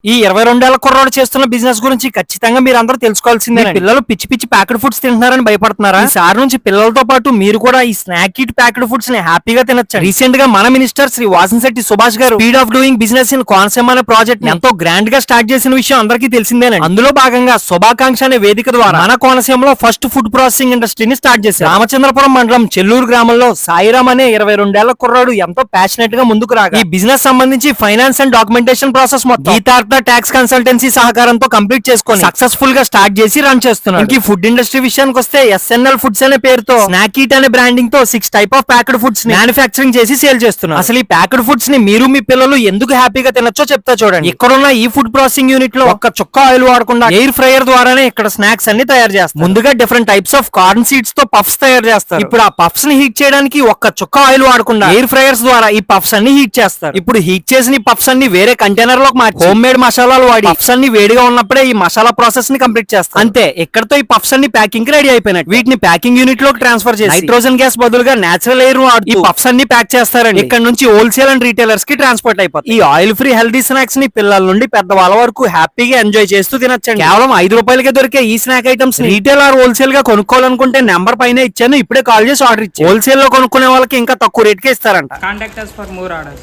ఈ 22 ఏళ్ల కుర్రాడు చేస్తున్న బిజినెస్ గురించి ఖచ్చితంగా మీరు అందరూ తెలుసుకోవాల్సిందే. పిల్లలు పిచ్చి పిచ్చి ప్యాకెడ్ ఫుడ్స్ తింటున్నారని భయపడుతున్నారా? ఈసారి నుంచి పిల్లలతో పాటు మీరు కూడా ఈ స్నాక్ కిట్ ప్యాకెడ్ ఫుడ్స్ ని హ్యాపీగా తినొచ్చు. రీసెంట్ గా మన మినిస్టర్ శ్రీ వాసంశెట్టి సుభాష్ గారు speed of doing business in Konaseema అనే ప్రాజెక్ట్ ఎంతో గ్రాండ్ గా స్టార్ట్ చేసిన విషయం అందరికీ తెలిసిందేనండి. అందులో భాగంగా శుభాకాంక్ష అనే వేదిక ద్వారా మన కోనసీమలో ఫస్ట్ ఫుడ్ ప్రాసెసింగ్ ఇండస్ట్రీని స్టార్ట్ చేశారు. రామచంద్రపురం మండలం చెల్లూరు గ్రామంలో సాయిరామ్ అనే 22 ఏళ్ల కుర్రాడు ఎంతో ప్యాషనెట్ గా ముందుకు రాగా ఈ బిజినెస్ సంబంధించి ఫైనాన్స్ అండ్ డాక్యుమెంటేషన్ ప్రాసెస్ మొత్తం గీతార్థ ట్యాక్స్ కన్సల్టెన్సీ సహకారంతో కంప్లీట్ చేసుకొని సక్సెస్ఫుల్ గా స్టార్ట్ చేసి రన్ చేస్తున్నారు. ఈ ఫుడ్ ఇండస్ట్రీ విషయానికి వస్తే ఎస్ఎన్ఎల్ ఫుడ్స్ అనే పేరుతో స్నాక్ ఈట్ అనే బ్రాండింగ్ తో 6 type of packed foods manufacturing చేసి సేల్ చేస్తున్నారు. అసలు ఈ ప్యాక్డ్ ఫుడ్స్ ని మీరు మీ పిల్లలు ఎందుకు హ్యాపీగా తినొచ్చో చెప్తా చూడండి. ఇక్కడున్న ఈ ఫుడ్ ప్రాసెసింగ్ యూనిట్ లో ఒక్క చుక్క ఆయిల్ వాడకుండా ఎయిర్ ఫ్రైయర్ ద్వారానే ఇక్కడ స్నాక్స్ అన్ని తయారు చేస్తారు. ముందుగా different types of corn seeds తో పఫ్స్ తయారు చేస్తారు. ఇప్పుడు ఆ పఫ్స్ ని హీట్ చేయడానికి ఒక్క చుక్క ఆయిల్ వాడకుండా ఎయిర్ ఫ్రైయర్స్ ద్వారా ఈ పఫ్స్ అన్ని హీట్ చేస్తారు. ఇప్పుడు హీట్ చేసిన ఈ పఫ్స్ అన్ని వేరే కంటైనర్ లోకి మార్చి హోమ్ మేడ్ మసాలాలు వాడి పఫ్స్ అన్ని వేడిగా ఉన్నప్పుడే ఈ మసాలా ప్రాసెస్ ని కంప్లీట్ చేస్తారు. అంతే, ఇక్కడతో ఈ పఫ్స్ అన్ని ప్యాకింగ్ కి రెడీ అయిపోయినట్టు. వీటిని ప్యాకింగ్ యూనిట్ లోకి ట్రాన్స్ఫర్ చేసి నైట్రోజన్ గ్యాస్ బదులుగా నేచురల్ ఎయిర్ వాడుతూ ఈ పఫ్స్ అన్ని ప్యాక్ చేస్తారండి. ఇక్కడ నుంచి హోల్సేల్ అండ్ రీటైలర్స్ కి ట్రాన్స్పోర్ట్ అయిపోతాయి. ఈ ఆయిల్ ఫ్రీ హెల్దీ స్నాక్స్ ని పిల్లల నుండి పెద్దవాళ్ళ వరకు హ్యాపీగా ఎంజాయ్ చేస్తూ తినొచ్చండి. కేవలం 5 రూపాయలకే దొరికే ఈ snack items retail or wholesale గా కొనుక్కోవాలనుకుంటే నెంబర్ పైన ఇచ్చాను, ఇప్పుడే కాల్ చేసి ఆర్డర్ ఇచ్చి హోల్సేల్ లో కొనుక్కునే వాళ్ళకి ఇంకా తక్కువ రేట్ కే ఇస్తారంట. Contact us for more orders.